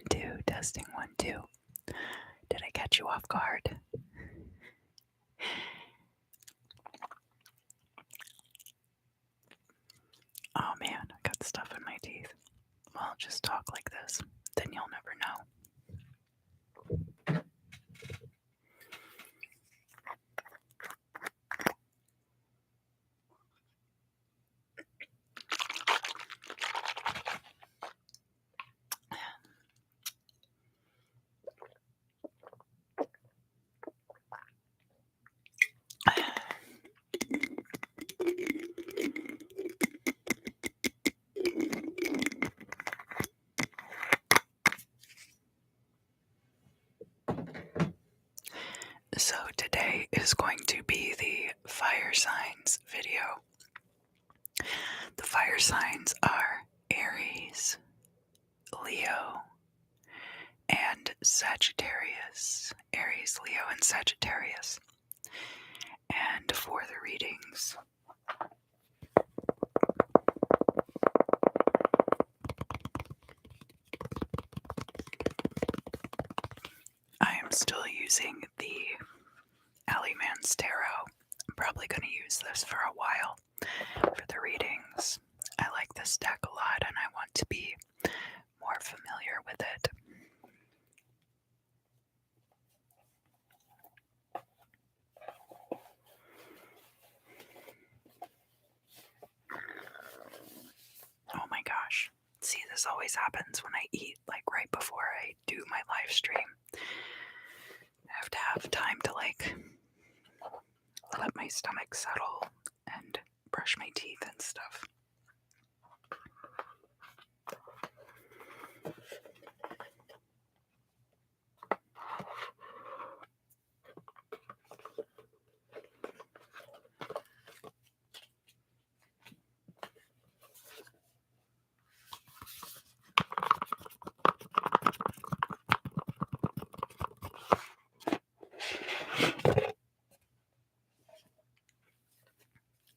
two, testing 1, 2. Did I catch you off guard? Oh man, I got stuff in my teeth. Well, I'll just talk like this, then you'll never know. So today is going to be the fire signs video. The fire signs are Aries, Leo, and Sagittarius. Aries, Leo, and Sagittarius. And for the readings, I am still using the Man's Tarot. I'm probably going to use this for a while for the readings. I like this deck a lot and I want to be more familiar with it. Oh my gosh. See, this always happens when I eat, like right before I do my live stream. I have to have time to like let my stomach settle and brush my teeth and stuff.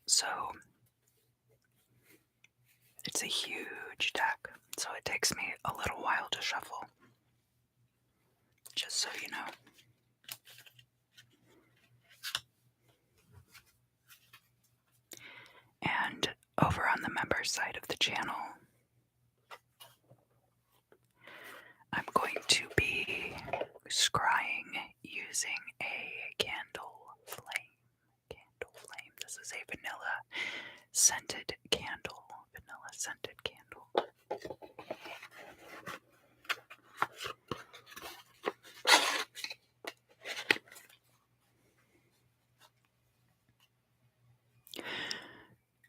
So it's a huge deck, so it takes me a little while to shuffle, just so you know. And over on the members side of the channel, I'm going to be scrying using a candle flame. This is a vanilla scented candle.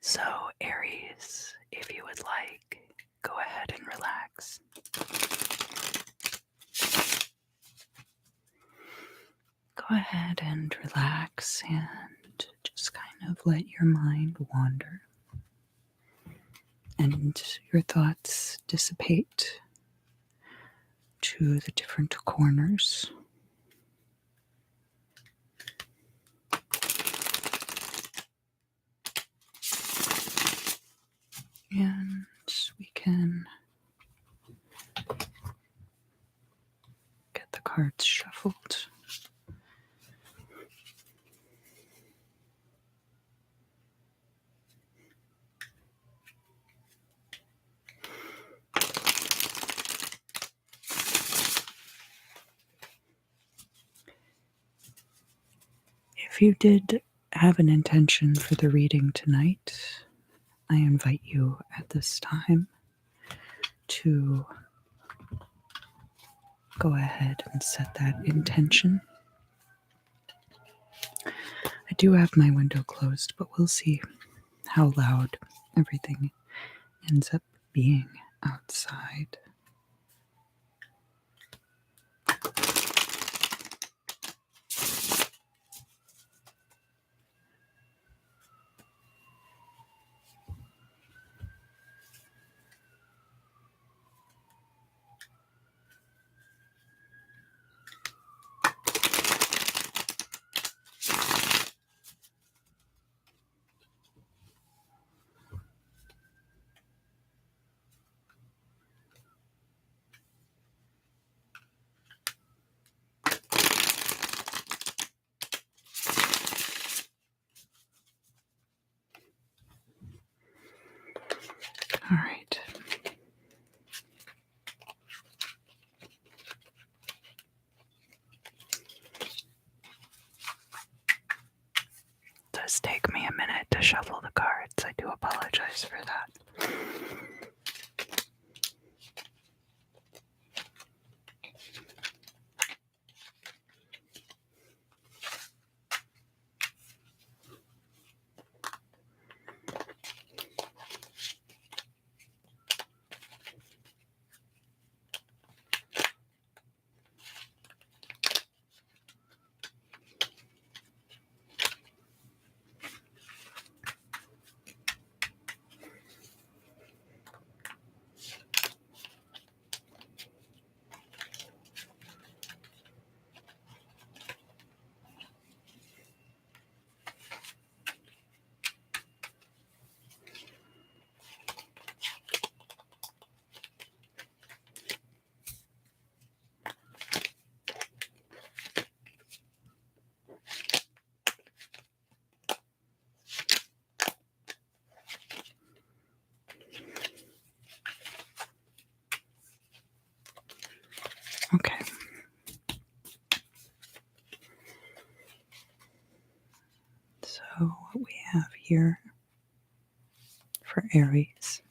So, Aries, if you would like, go ahead and relax. Go ahead and relax and just kind of let your mind wander and your thoughts dissipate to the different corners. And we can get the cards shuffled. If you did have an intention for the reading tonight, I invite you at this time to go ahead and set that intention. I do have my window closed, but we'll see how loud everything ends up being outside. does take me a minute to shuffle the cards. I do apologize for that. Okay. So what we have here for Aries,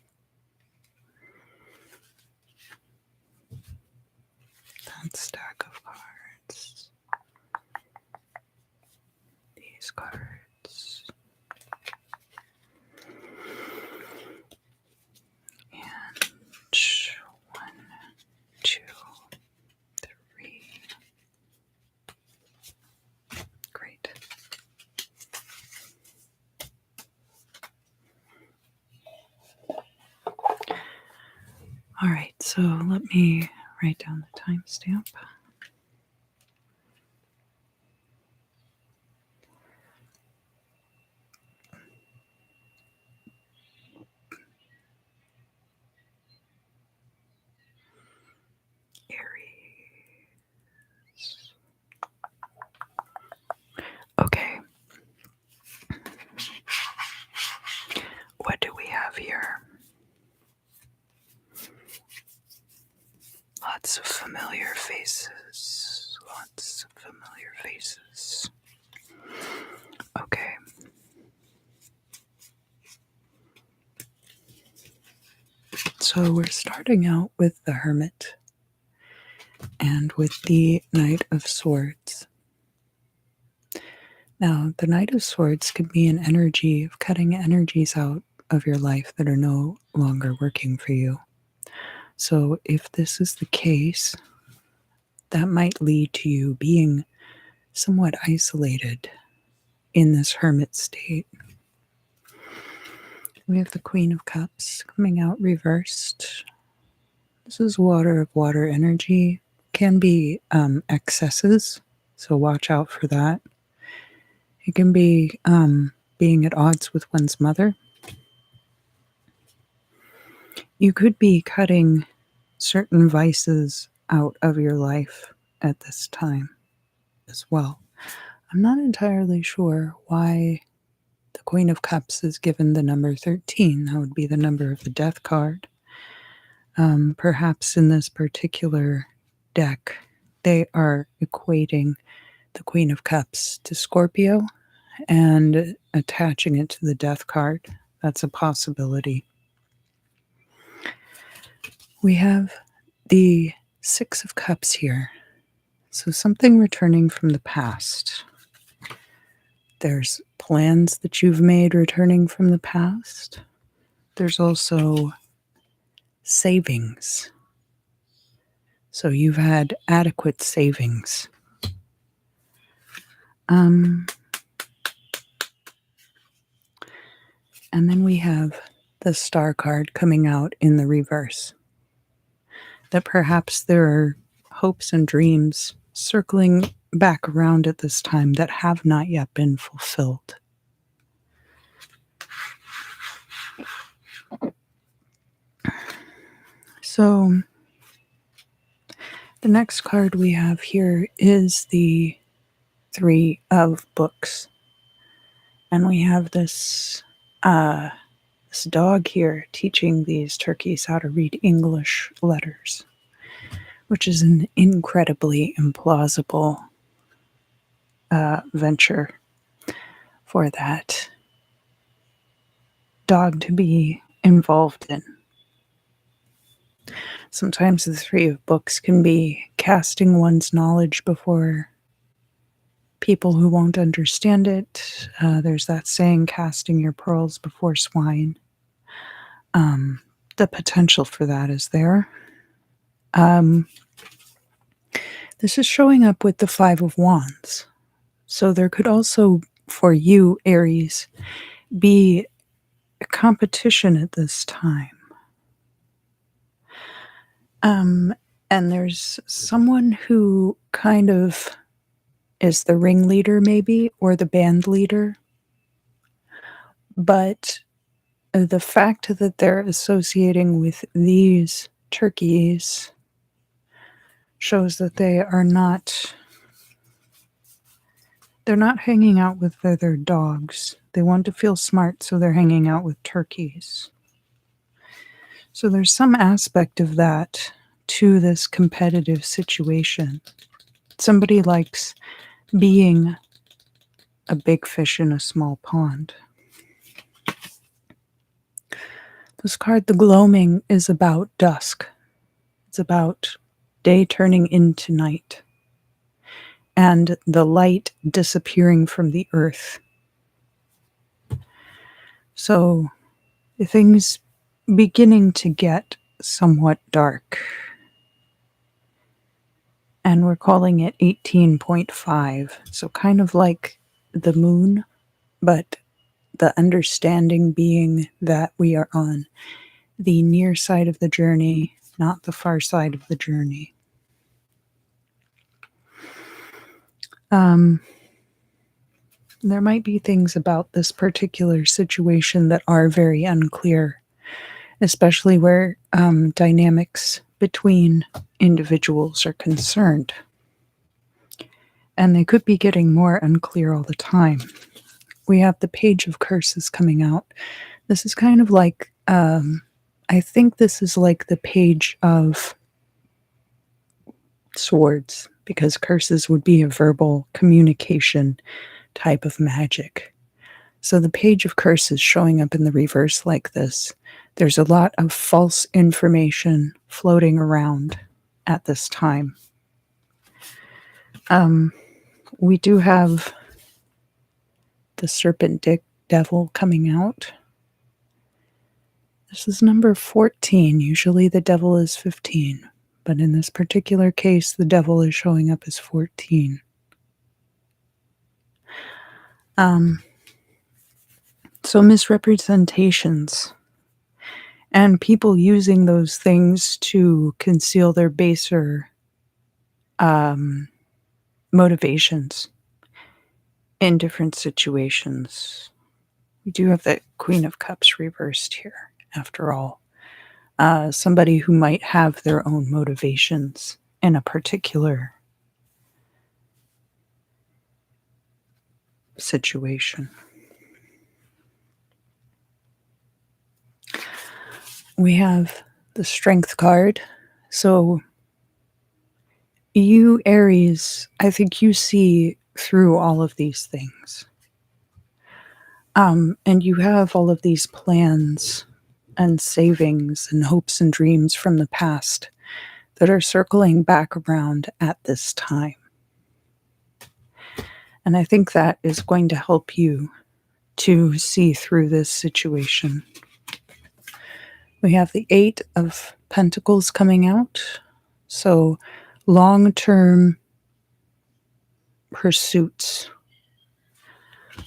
that stack of cards, these cards, and 1, 2, 3. Great. All right, so let me write down the timestamp. Aries. Okay. What do we have here? Lots of familiar faces. Lots of familiar faces. Okay. So we're starting out with the Hermit and with the Knight of Swords. Now, the Knight of Swords could be an energy of cutting energies out of your life that are no longer working for you. So if this is the case, that might lead to you being somewhat isolated in this hermit state. We have the Queen of Cups coming out reversed. This is water of water energy. Can be excesses, so watch out for that. It can be being at odds with one's mother. You could be cutting certain vices out of your life at this time as well. I'm not entirely sure why the Queen of Cups is given the number 13. That would be the number of the death card. Perhaps in this particular deck, they are equating the Queen of Cups to Scorpio and attaching it to the death card. That's a possibility. We have the Six of Cups here. So something returning from the past. There's plans that you've made returning from the past. There's also savings. So you've had adequate savings. And then we have the Star card coming out in the reverse. That perhaps there are hopes and dreams circling back around at this time that have not yet been fulfilled. So the next card we have here is the Three of Books. And we have this dog here teaching these turkeys how to read English letters, which is an incredibly implausible venture for that dog to be involved in. Sometimes the Three of Books can be casting one's knowledge before people who won't understand it. There's that saying, casting your pearls before swine. The potential for that is there. This is showing up with the Five of Wands. So there could also, for you, Aries, be a competition at this time. And there's someone who kind of is the ringleader, maybe, or the band leader. But the fact that they're associating with these turkeys shows that they're not hanging out with their dogs. They want to feel smart, so they're hanging out with turkeys. So there's some aspect of that to this competitive situation. Somebody likes being a big fish in a small pond. This card, the gloaming, is about dusk. It's about day turning into night and the light disappearing from the earth. So things beginning to get somewhat dark. And we're calling it 18.5. So kind of like the moon, but the understanding being that we are on the near side of the journey, not the far side of the journey. There might be things about this particular situation that are very unclear, especially where dynamics between individuals are concerned. And they could be getting more unclear all the time. We have the Page of Curses coming out. This is kind of like, I think this is like the Page of Swords, because curses would be a verbal communication type of magic. So the Page of Curses showing up in the reverse like this, there's a lot of false information floating around at this time. We do have the Serpent Devil coming out. This is number 14. Usually the devil is 15, but in this particular case, the devil is showing up as 14. So misrepresentations and people using those things to conceal their baser motivations in different situations. We do have the Queen of Cups reversed here, after all. Somebody who might have their own motivations in a particular situation. We have the Strength card. So you, Aries, I think you see through all of these things. And you have all of these plans and savings and hopes and dreams from the past that are circling back around at this time. And I think that is going to help you to see through this situation. We have the Eight of Pentacles coming out. So long-term pursuits.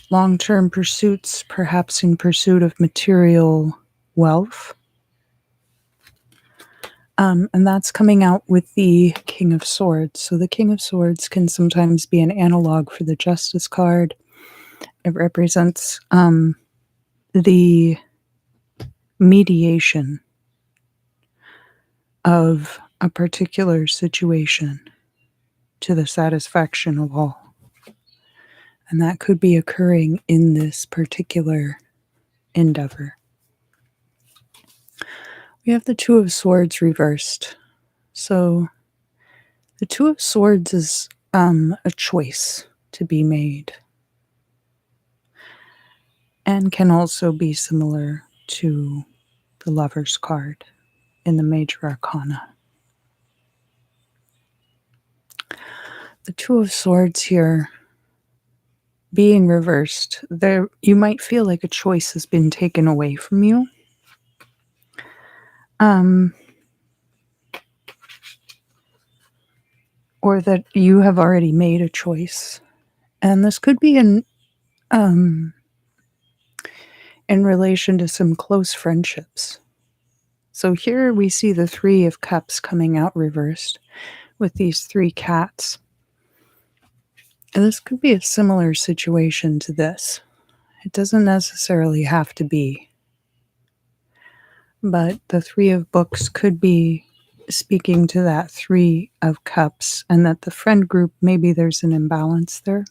Long-term pursuits, perhaps in pursuit of material wealth. And that's coming out with the King of Swords. So the King of Swords can sometimes be an analog for the Justice card. It represents the mediation of a particular situation to the satisfaction of all. And that could be occurring in this particular endeavor. We have the Two of Swords reversed. So the Two of Swords is a choice to be made. and can also be similar to the Lover's card in the Major Arcana. The Two of Swords here being reversed, there you might feel like a choice has been taken away from you. Or that you have already made a choice. And this could be in relation to some close friendships. So here we see the Three of Cups coming out reversed with these three cats. And this could be a similar situation to this. It doesn't necessarily have to be. But the Three of Books could be speaking to that Three of Cups, and that the friend group, maybe there's an imbalance there.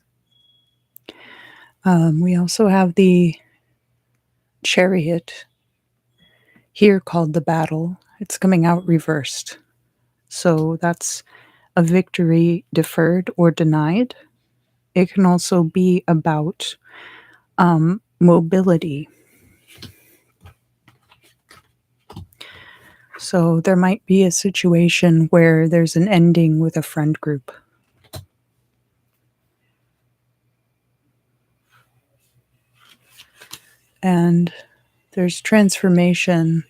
We also have the Chariot here called the Battle. It's coming out reversed. So that's a victory deferred or denied. It can also be about mobility. So there might be a situation where there's an ending with a friend group. And there's transformation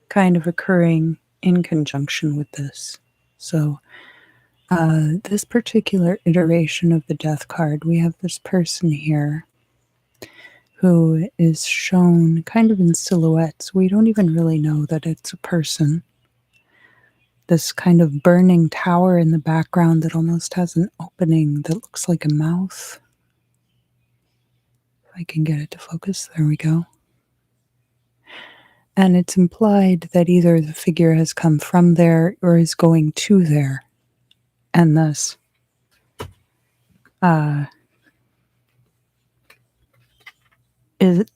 kind of occurring in conjunction with this. So this particular iteration of the Death card, we have this person here who is shown kind of in silhouettes. We don't even really know that it's a person. This kind of burning tower in the background that almost has an opening that looks like a mouth. If I can get it to focus, there we go. And it's implied that either the figure has come from there or is going to there. And thus,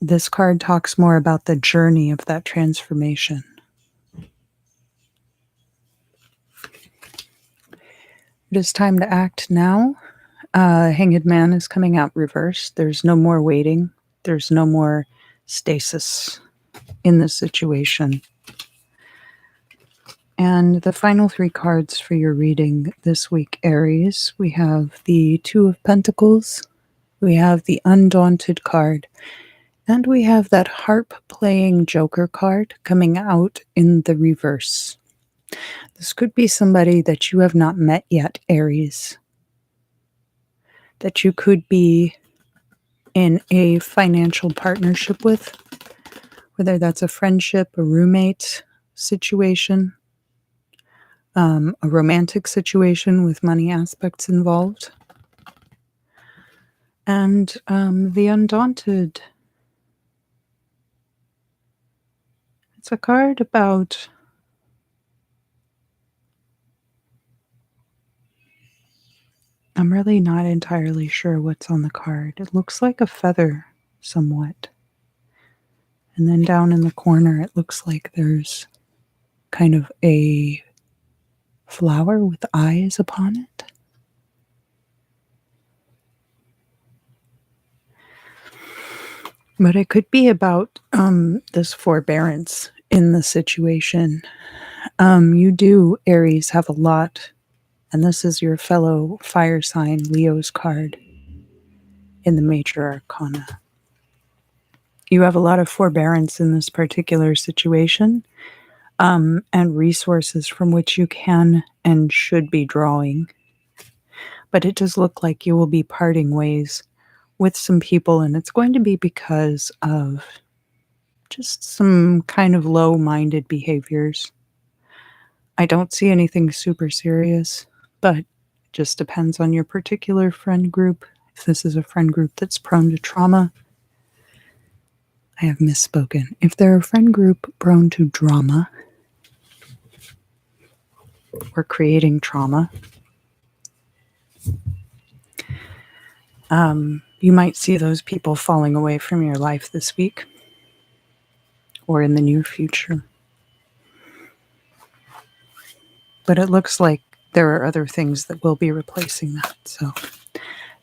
this card talks more about the journey of that transformation. It is time to act now. Hanged Man is coming out reversed. There's no more waiting. There's no more stasis in this situation. And the final three cards for your reading this week, Aries, we have the Two of Pentacles, we have the Undaunted card, and we have that harp-playing Joker card coming out in the reverse. This could be somebody that you have not met yet, Aries, that you could be in a financial partnership with, whether that's a friendship, a roommate situation, a romantic situation with money aspects involved. And the Undaunted, it's a card about I'm really not entirely sure what's on the card. It looks like a feather somewhat. And then down in the corner, it looks like there's kind of a flower with eyes upon it. But it could be about this forbearance in the situation. You do, Aries, have a lot, and this is your fellow fire sign, Leo's card in the Major Arcana. You have a lot of forbearance in this particular situation, and resources from which you can and should be drawing. But it does look like you will be parting ways with some people, and it's going to be because of just some kind of low-minded behaviors. I don't see anything super serious, but it just depends on your particular friend group. If this is a friend group that's prone to trauma, I have misspoken. If they're a friend group prone to drama or creating trauma, you might see those people falling away from your life this week or in the near future. But it looks like there are other things that will be replacing that. So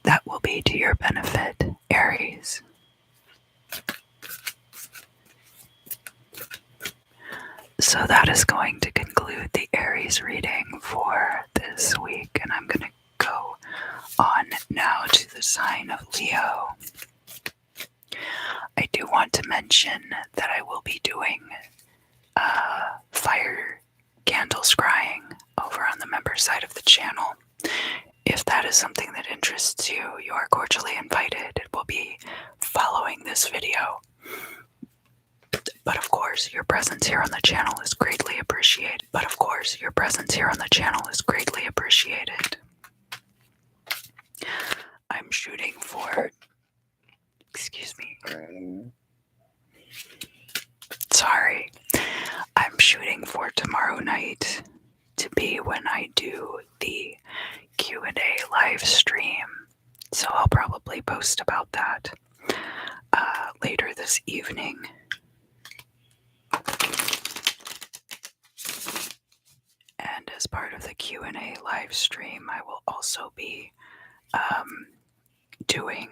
that will be to your benefit, Aries. So that is going to conclude the Aries reading for this week, and I'm going to go on now to the sign of Leo. I do want to mention that I will be doing fire candle scrying over on the member side of the channel. If that is something that interests you, you are cordially invited. It will be following this video. But of course, your presence here on the channel is greatly appreciated. I'm shooting for... Excuse me. Sorry. I'm shooting for tomorrow night to be when I do the Q&A live stream. So I'll probably post about that later this evening. And as part of the Q&A live stream, I will also be doing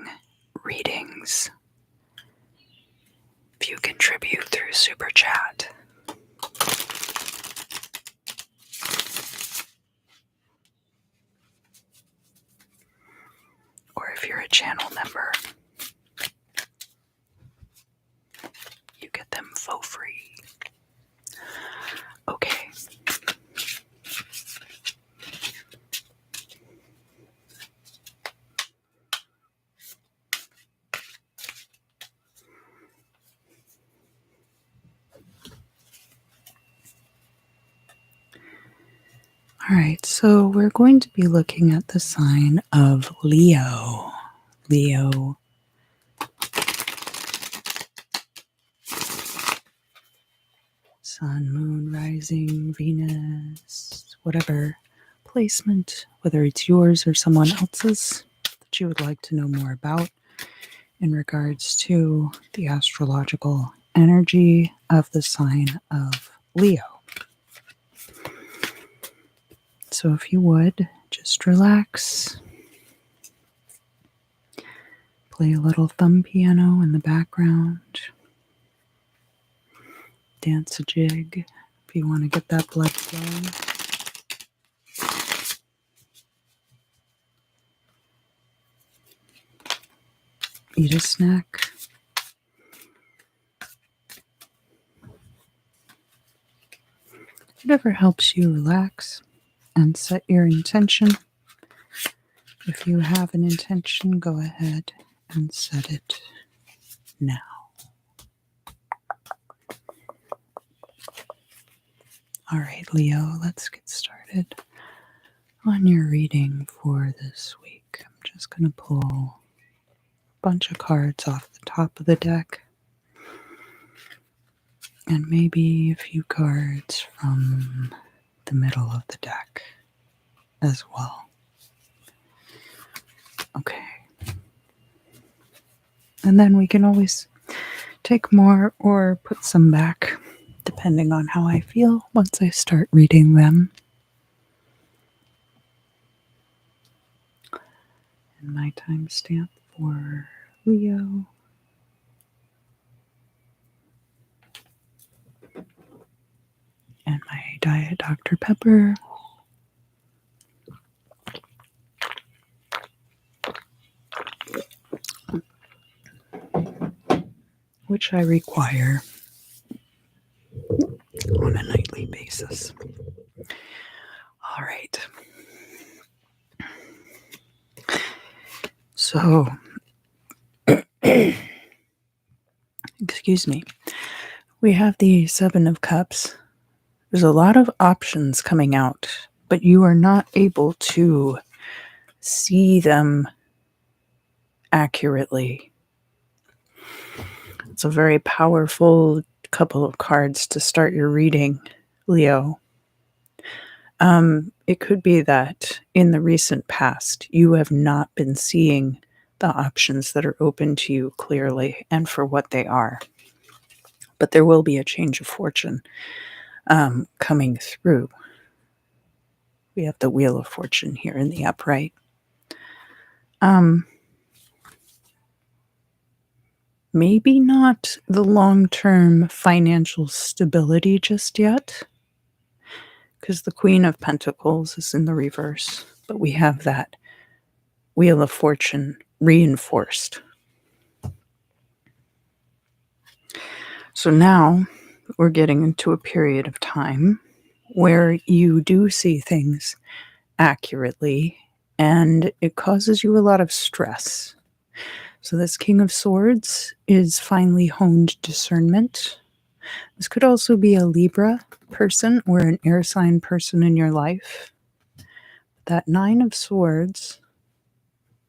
readings if you contribute through Super Chat. Or if you're a channel member, you get them for free. Okay. All right, so we're going to be looking at the sign of Leo. Leo. Sun, moon, rising, Venus, whatever placement, whether it's yours or someone else's that you would like to know more about in regards to the astrological energy of the sign of Leo. So if you would, just relax. Play a little thumb piano in the background. Dance a jig if you want to get that blood flowing. Eat a snack. Whatever helps you relax and set your intention. If you have an intention, go ahead and set it now. All right, Leo, let's get started on your reading for this week. I'm just going to pull a bunch of cards off the top of the deck and maybe a few cards from the middle of the deck as well. Okay. And then we can always take more or put some back, depending on how I feel once I start reading them. And my timestamp for Leo. And my Diet Dr. Pepper. Which I require on a nightly basis. All right. So, excuse me. We have the Seven of Cups. There's a lot of options coming out, but you are not able to see them accurately. It's a very powerful couple of cards to start your reading, Leo. It could be that in the recent past, you have not been seeing the options that are open to you clearly and for what they are. But there will be a change of fortune coming through. We have the Wheel of Fortune here in the upright. maybe not the long-term financial stability just yet, because the Queen of Pentacles is in the reverse, but we have that Wheel of Fortune reinforced. So now we're getting into a period of time where you do see things accurately and it causes you a lot of stress. So this King of Swords is finely honed discernment. This could also be a Libra person or an air sign person in your life. That Nine of Swords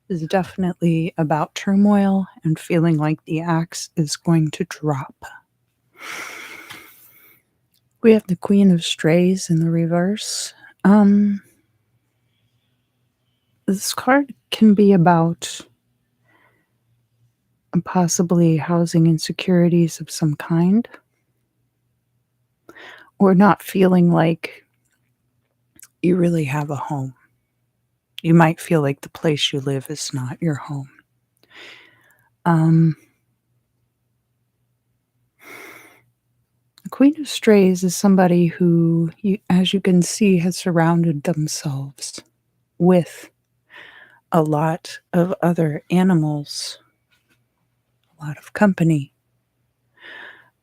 is definitely about turmoil and feeling like the axe is going to drop. We have the Queen of Strays in the reverse. This card can be about possibly housing insecurities of some kind, or not feeling like you really have a home. You might feel like the place you live is not your home. The Queen of Strays is somebody who, as you can see, has surrounded themselves with a lot of other animals, a lot of company,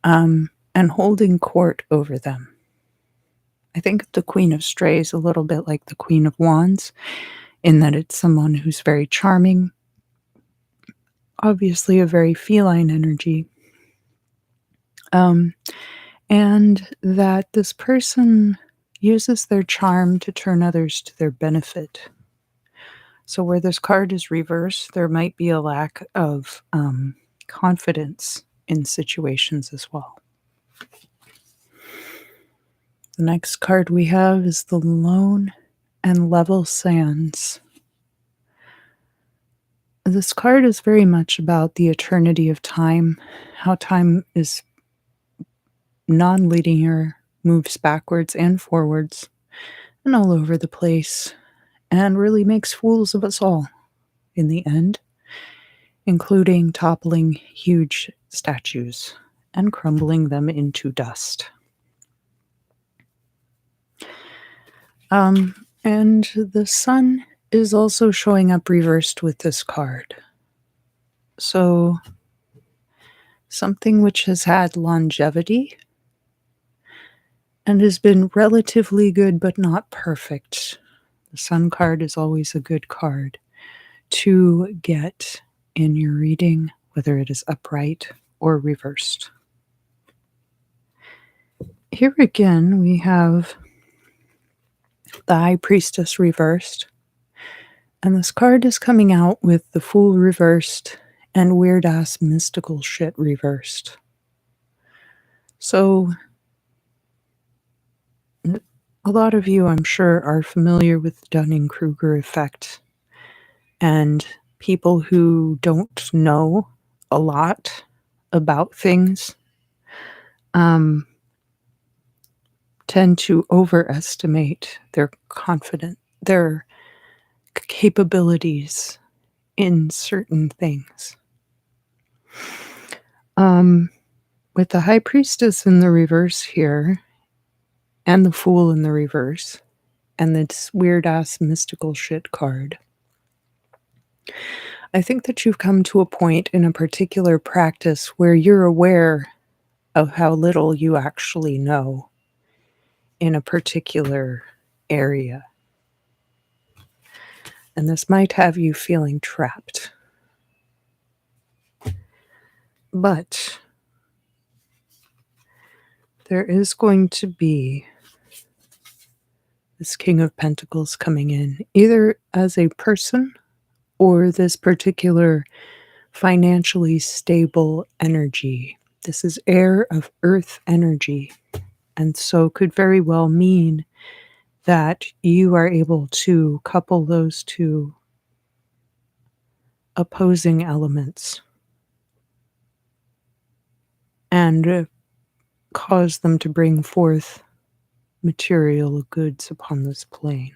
and holding court over them. I think of the Queen of Strays a little bit like the Queen of Wands, in that it's someone who's very charming, obviously a very feline energy, and that this person uses their charm to turn others to their benefit. So where this card is reversed, there might be a lack of confidence in situations as well. The next card we have is the Lone and Level Sands. This card is very much about the eternity of time, how time is non-linear, moves backwards and forwards, and all over the place, and really makes fools of us all in the end, including toppling huge statues and crumbling them into dust. And the sun is also showing up reversed with this card. So something which has had longevity and has been relatively good but not perfect. The sun card is always a good card to get in your reading, whether it is upright or reversed. Here again, we have the High Priestess reversed, and this card is coming out with the Fool reversed and weird-ass mystical shit reversed. So, a lot of you, I'm sure, are familiar with the Dunning-Kruger effect, and people who don't know a lot about things tend to overestimate their capabilities in certain things. With the High Priestess in the reverse here, and the Fool in the reverse, and this weird-ass mystical shit card, I think that you've come to a point in a particular practice where you're aware of how little you actually know in a particular area. And this might have you feeling trapped. But there is going to be this King of Pentacles coming in, either as a person or this particular financially stable energy. This is air of earth energy, and so could very well mean that you are able to couple those two opposing elements and cause them to bring forth material goods upon this plane.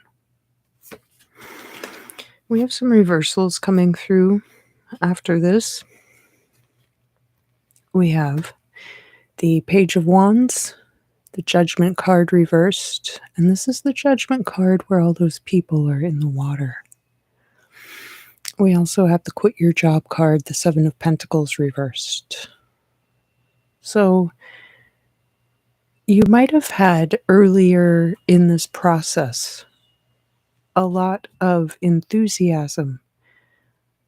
We have some reversals coming through after this. we have the Page of Wands, the Judgment card reversed, and this is the Judgment card where all those people are in the water. We also have the Quit Your Job card, the Seven of Pentacles reversed. So you might have had earlier in this process a lot of enthusiasm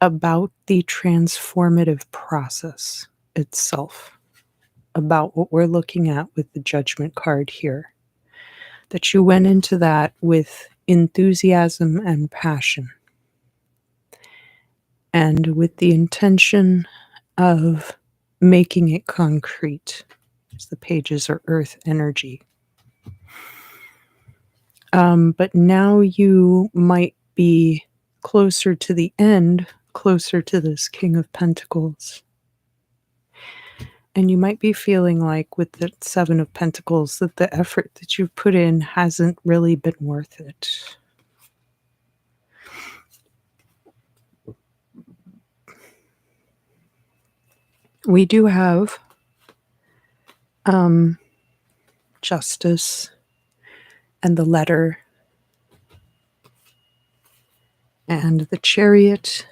about the transformative process itself, about what we're looking at with the Judgment card here. That you went into that with enthusiasm and passion, and with the intention of making it concrete, as the pages are earth energy. But now you might be closer to the end, closer to this King of Pentacles. And you might be feeling like with the Seven of Pentacles that the effort that you've put in hasn't really been worth it. We do have Justice and the Letter and the Chariot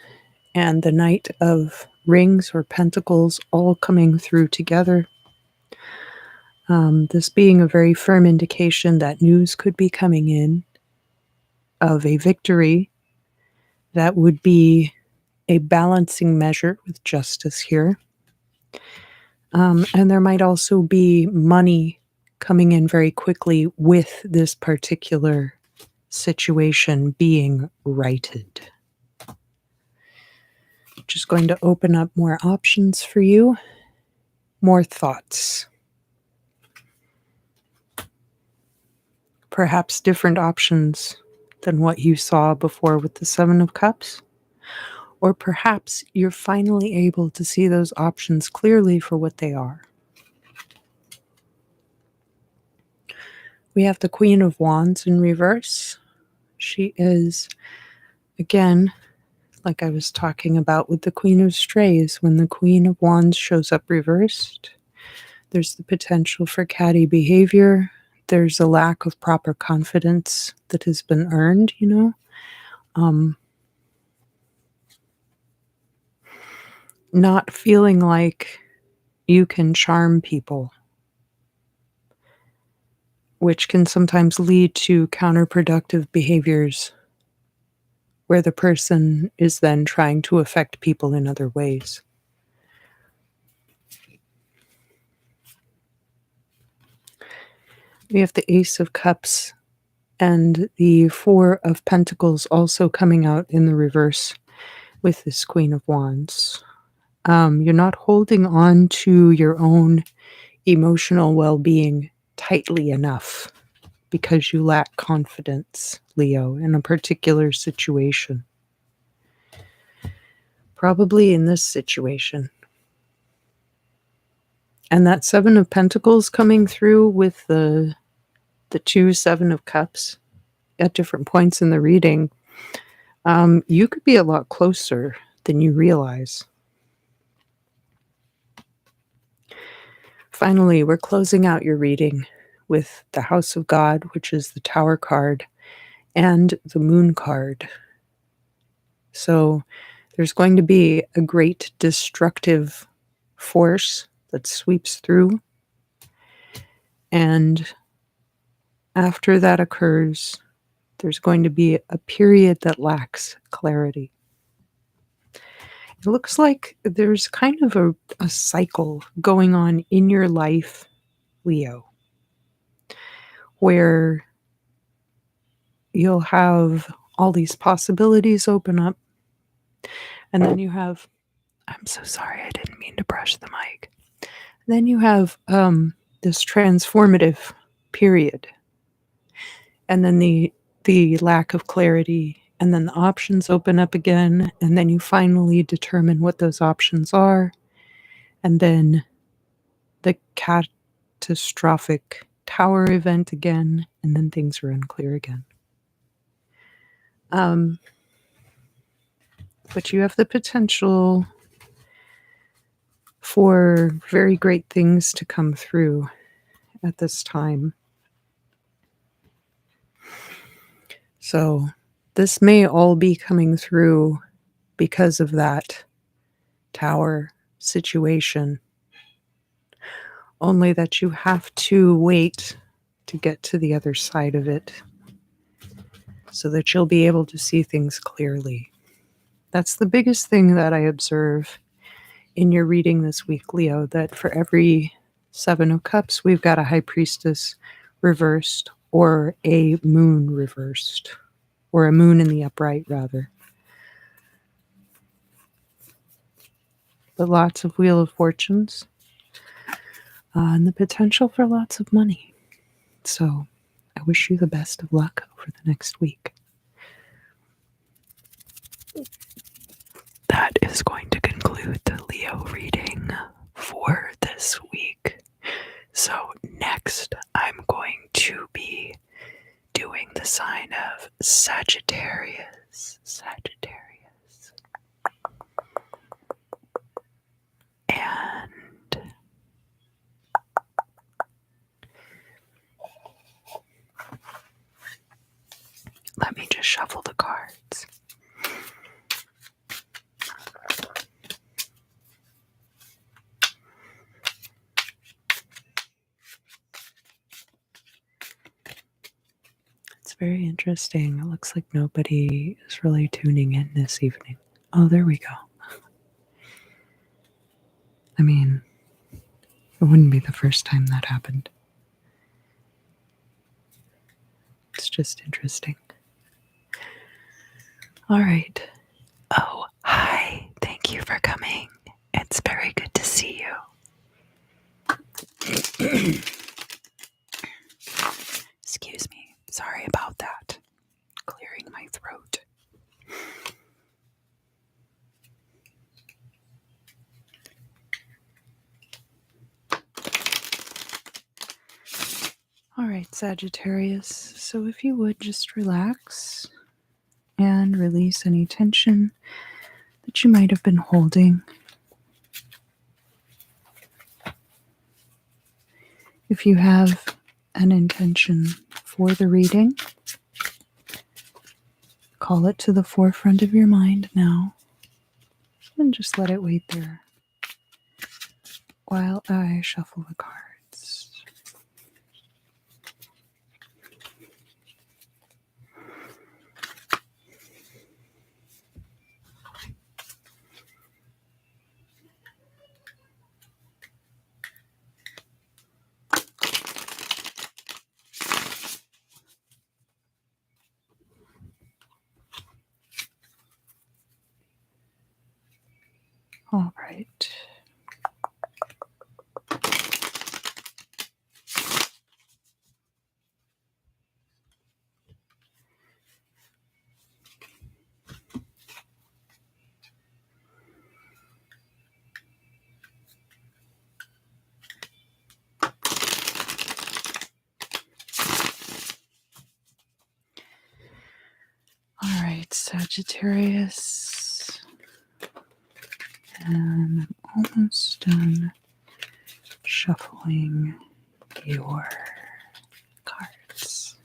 and the Knight of Rings or Pentacles all coming through together. This being a very firm indication that news could be coming in of a victory that would be a balancing measure with justice here. And there might also be money coming in very quickly with this particular situation being righted. Just going to open up more options for you, more thoughts. Perhaps different options than what you saw before with the Seven of Cups. Or perhaps you're finally able to see those options clearly for what they are. We have the Queen of Wands in reverse. She is, again, like I was talking about with the Queen of Strays, when the Queen of Wands shows up reversed, there's the potential for catty behavior. There's a lack of proper confidence that has been earned, not feeling like you can charm people, which can sometimes lead to counterproductive behaviors where the person is then trying to affect people in other ways. We have the Ace of Cups and the Four of Pentacles also coming out in the reverse with this Queen of Wands. You're not holding on to your own emotional well-being tightly enough because you lack confidence, Leo, in a particular situation. Probably in this situation. And that Seven of Pentacles coming through with the two Seven of Cups at different points in the reading, you could be a lot closer than you realize. Finally, we're closing out your reading with the House of God, which is the Tower card, and the Moon card. So there's going to be a great destructive force that sweeps through. And after that occurs, there's going to be a period that lacks clarity. It looks like there's kind of a cycle going on in your life, Leo, where you'll have all these possibilities open up, and then you have, I'm so sorry, I didn't mean to brush the mic. Then you have this transformative period, and then the lack of clarity, and then the options open up again, and then you finally determine what those options are, and then the catastrophic tower event again, and then things are unclear again. But you have the potential for very great things to come through at this time. So this may all be coming through because of that Tower situation. Only that you have to wait to get to the other side of it so that you'll be able to see things clearly. That's the biggest thing that I observe in your reading this week, Leo, that for every 7 of Cups, we've got a High Priestess reversed or a Moon reversed, or a Moon in the upright, rather. But lots of Wheel of Fortunes and the potential for lots of money. So I wish you the best of luck over the next week. That is going to conclude the Leo reading for this week. So next, I'm going to be doing the sign of Sagittarius. And let me just shuffle the cards. It's very interesting. It looks like nobody is really tuning in this evening. Oh, there we go. I mean, it wouldn't be the first time that happened. It's just interesting. All right. Oh, hi. Thank you for coming. It's very good to see you. Excuse me. Sorry about that. Clearing my throat. All right, Sagittarius. So if you would just relax and release any tension that you might have been holding. If you have an intention for the reading, call it to the forefront of your mind now and just let it wait there while I shuffle the cards. All right. All right, Sagittarius. And I'm almost done shuffling your cards.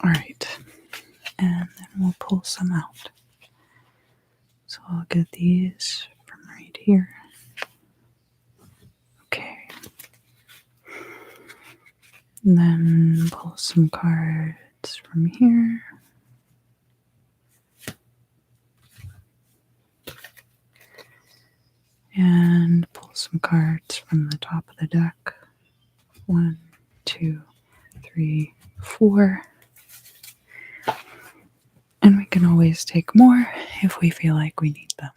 All right, and then we'll pull some out. So I'll get these from right here. Okay. And then pull some cards from here. And pull some cards from the top of the deck. 1, 2, 3, 4. And we can always take more if we feel like we need them.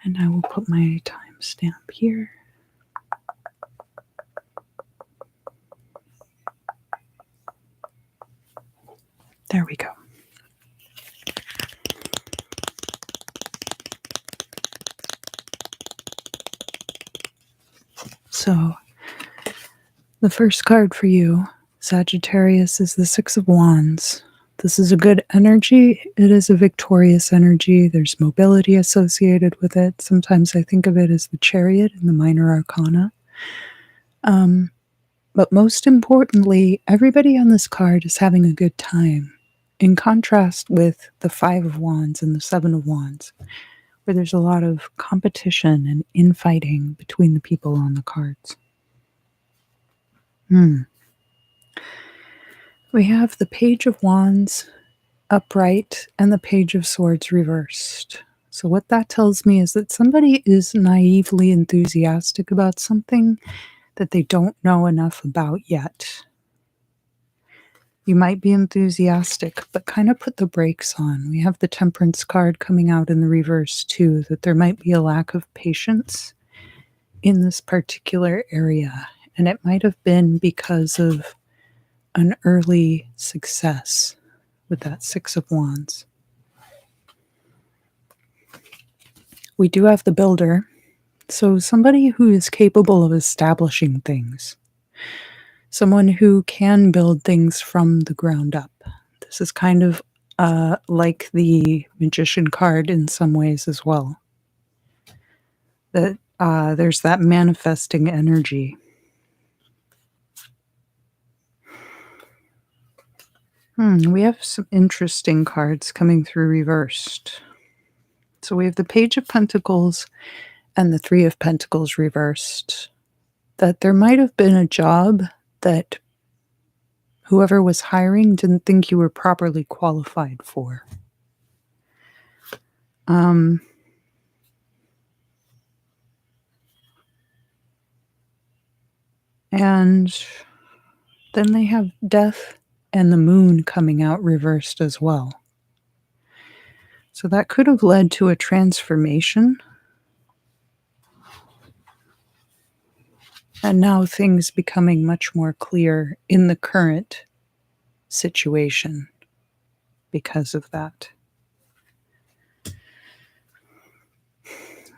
And I will put my timestamp here. There we go. So, the first card for you, Sagittarius, is the Six of Wands. This is a good energy. It is a victorious energy. There's mobility associated with it. Sometimes I think of it as the Chariot in the Minor Arcana. But most importantly, everybody on this card is having a good time. In contrast with the Five of Wands and the Seven of Wands, where there's a lot of competition and infighting between the people on the cards. We have the Page of Wands upright and the Page of Swords reversed. So what that tells me is that somebody is naively enthusiastic about something that they don't know enough about yet. You might be enthusiastic, but kind of put the brakes on. We have the Temperance card coming out in the reverse too, that there might be a lack of patience in this particular area. And it might have been because of an early success with that Six of Wands. We do have the Builder. So somebody who is capable of establishing things. Someone who can build things from the ground up. This is kind of like the Magician card in some ways as well. That there's that manifesting energy. We have some interesting cards coming through reversed. So we have the Page of Pentacles and the Three of Pentacles reversed. That there might have been a job that whoever was hiring didn't think you were properly qualified for. And then they have Death and the Moon coming out reversed as well. So that could have led to a transformation. And now things becoming much more clear in the current situation because of that.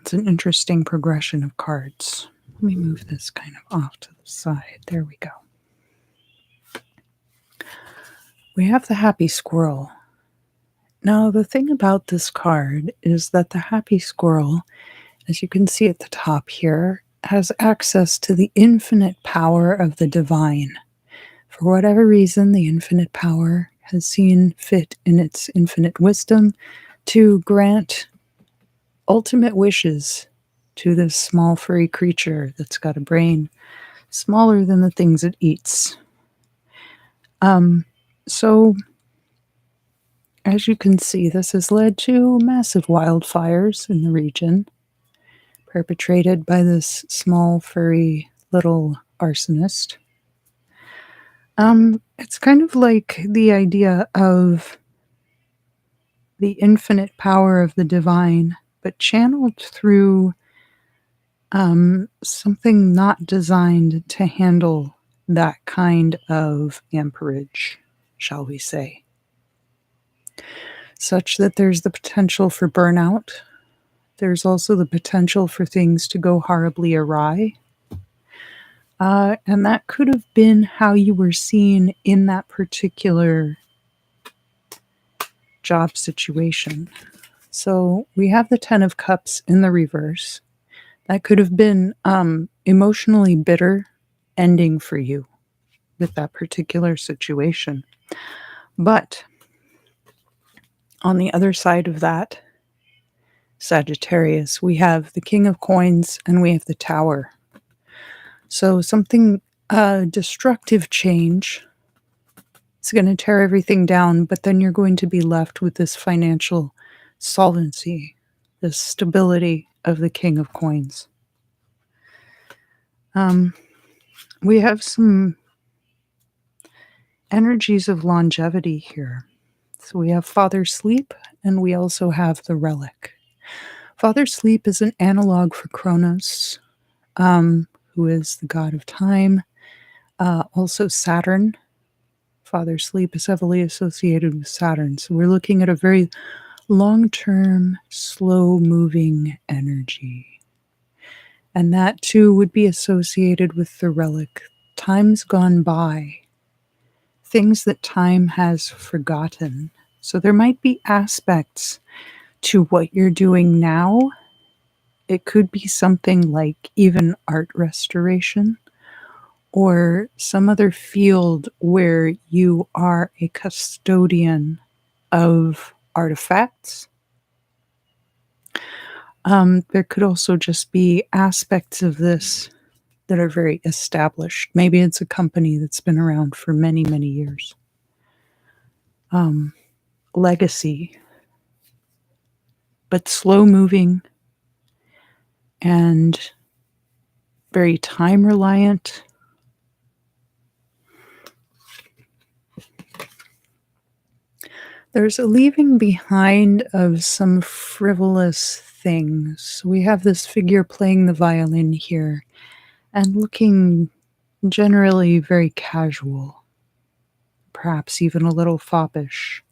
It's an interesting progression of cards. Let me move this kind of off to the side. There we go. We have the Happy Squirrel. Now, the thing about this card is that the Happy Squirrel, as you can see at the top here, has access to the infinite power of the divine. For whatever reason, the infinite power has seen fit in its infinite wisdom to grant ultimate wishes to this small furry creature that's got a brain smaller than the things it eats. So, as you can see, this has led to massive wildfires in the region, perpetrated by this small, furry, little arsonist. It's kind of like the idea of the infinite power of the divine, but channeled through something not designed to handle that kind of amperage, shall we say. Such that there's the potential for burnout. There's also the potential for things to go horribly awry. And that could have been how you were seen in that particular job situation. So we have the Ten of Cups in the reverse. That could have been emotionally bitter ending for you with that particular situation. But on the other side of that, Sagittarius, we have the King of Coins and we have the Tower. So something destructive change. It's going to tear everything down, but then you're going to be left with this financial solvency, this stability of the King of Coins. We have some energies of longevity here. So we have Father Sleep, and we also have the Relic. Father Sleep is an analog for Kronos, who is the god of time. Also Saturn. Father Sleep is heavily associated with Saturn. So we're looking at a very long-term, slow-moving energy. And that too would be associated with the relic. Times gone by, things that time has forgotten. So there might be aspects to what you're doing now. It could be something like even art restoration or some other field where you are a custodian of artifacts. There could also just be aspects of this that are very established. Maybe it's a company that's been around for many, many years. Legacy, but slow moving and very time reliant. There's a leaving behind of some frivolous things. We have this figure playing the violin here and looking generally very casual, perhaps even a little foppish.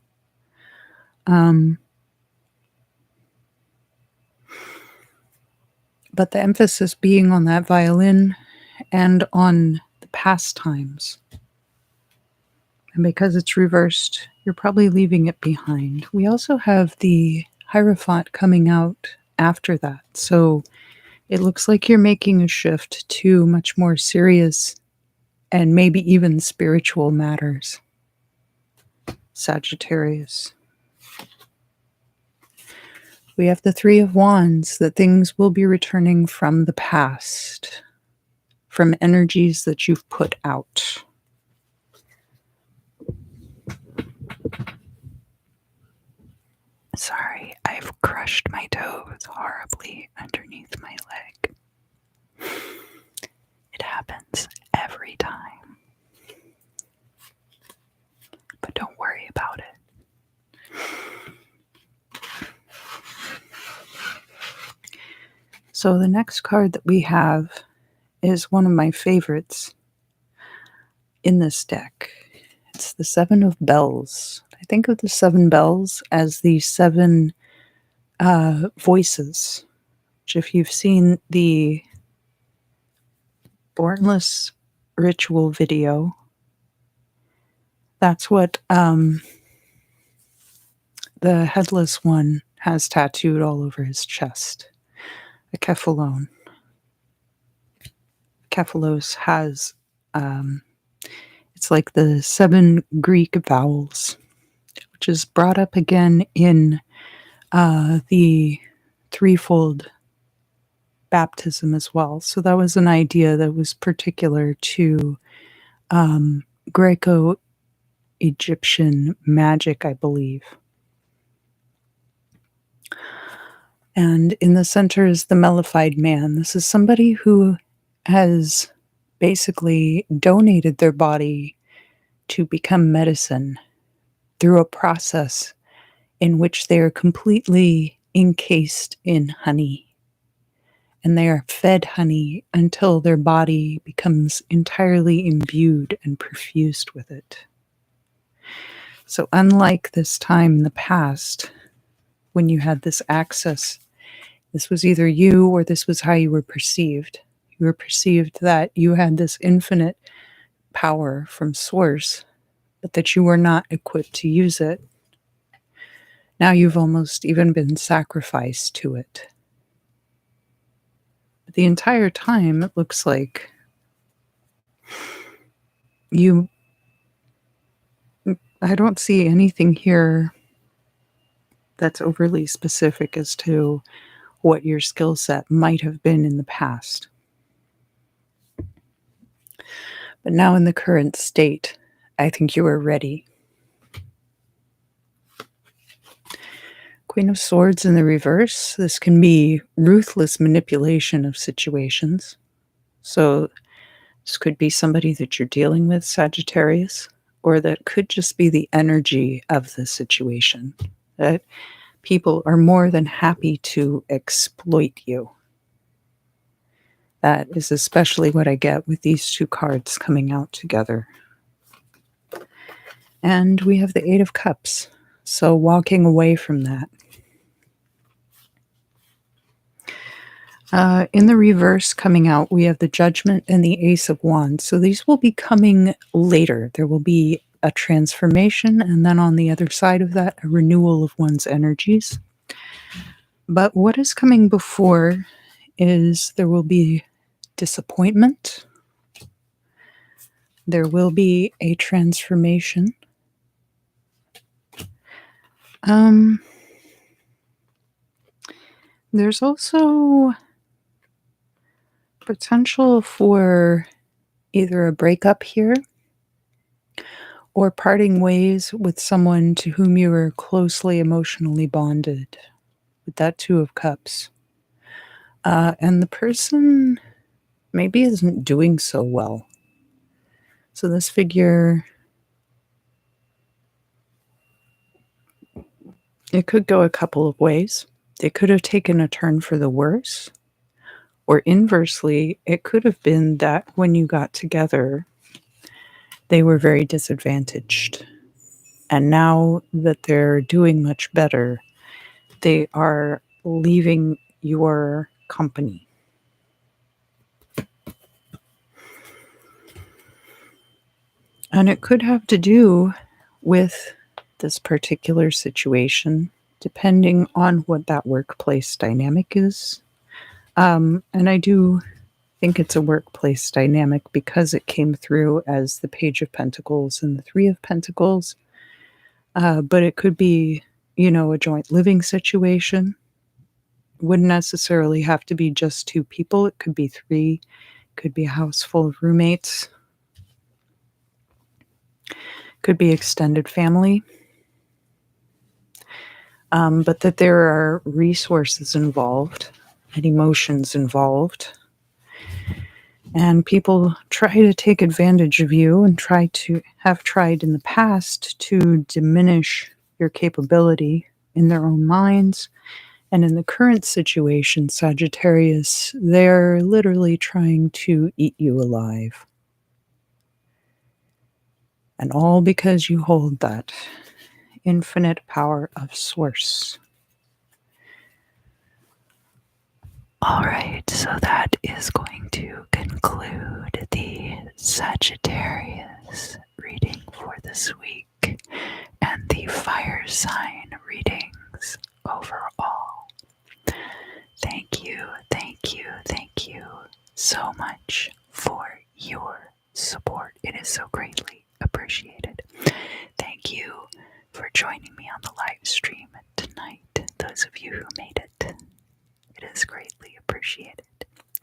But the emphasis being on that violin and on the pastimes. And because it's reversed, you're probably leaving it behind. We also have the Hierophant coming out after that. So it looks like you're making a shift to much more serious and maybe even spiritual matters. Sagittarius. We have the Three of Wands, that things will be returning from the past, from energies that you've put out. Sorry, I've crushed my toes horribly underneath my leg. It happens every time. But don't worry about it. So the next card that we have is one of my favorites in this deck. It's the Seven of Bells. I think of the seven bells as the seven voices, which if you've seen the Bornless ritual video, that's what the headless one has tattooed all over his chest. A Kephalon. Kephalos has, it's like the seven Greek vowels, which is brought up again in the threefold baptism as well. So that was an idea that was particular to Greco-Egyptian magic, I believe. And in the center is the mellified man. This is somebody who has basically donated their body to become medicine through a process in which they are completely encased in honey. And they are fed honey until their body becomes entirely imbued and perfused with it. So unlike this time in the past, when you had this access, this was either you or this was how you were perceived. You were perceived that you had this infinite power from source, but that you were not equipped to use it. Now you've almost even been sacrificed to it. But the entire time, it looks like I don't see anything here that's overly specific as to what your skill set might have been in the past. But now in the current state, I think you are ready. Queen of Swords in the reverse. This can be ruthless manipulation of situations. So this could be somebody that you're dealing with, Sagittarius, or that could just be the energy of the situation. That people are more than happy to exploit you. That is especially what I get with these two cards coming out together. And we have the Eight of Cups. So walking away from that. In the reverse coming out, we have the Judgment and the Ace of Wands. So these will be coming later. There will be a transformation, and then on the other side of that, a renewal of one's energies. But what is coming before is there will be disappointment. There will be a transformation. There's also potential for either a breakup here or parting ways with someone to whom you are closely emotionally bonded, with that Two of Cups. And the person maybe isn't doing so well. So this figure, it could go a couple of ways. It could have taken a turn for the worse, or inversely, it could have been that when you got together, they were very disadvantaged. And now that they're doing much better, they are leaving your company. And it could have to do with this particular situation, depending on what that workplace dynamic is. And I do think it's a workplace dynamic because it came through as the Page of Pentacles and the Three of Pentacles. But it could be, a joint living situation. Wouldn't necessarily have to be just two people. It could be three. Could be a house full of roommates. Could be extended family. But that there are resources involved and emotions involved. And people try to take advantage of you and have tried in the past to diminish your capability in their own minds. And in the current situation, Sagittarius, they're literally trying to eat you alive. And all because you hold that infinite power of Source. All right, so that is going to conclude the Sagittarius reading for this week and the fire sign readings overall. Thank you so much for your support. It is so greatly appreciated. Thank you for joining me on the live stream tonight. Those of you who made it. It is greatly appreciated.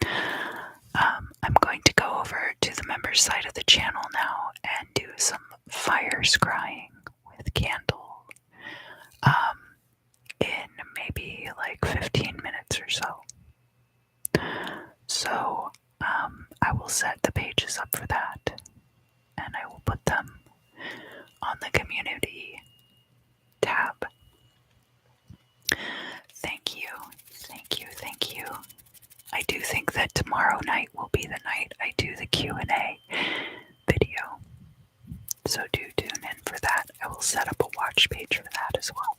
I'm going to go over to the members side of the channel now and do some fire scrying with candle in maybe like 15 minutes or so. So I will set the pages up for that, and I will put them on the community tab. Thank you. I do think that tomorrow night will be the night I do the Q&A video. So do tune in for that. I will set up a watch page for that as well.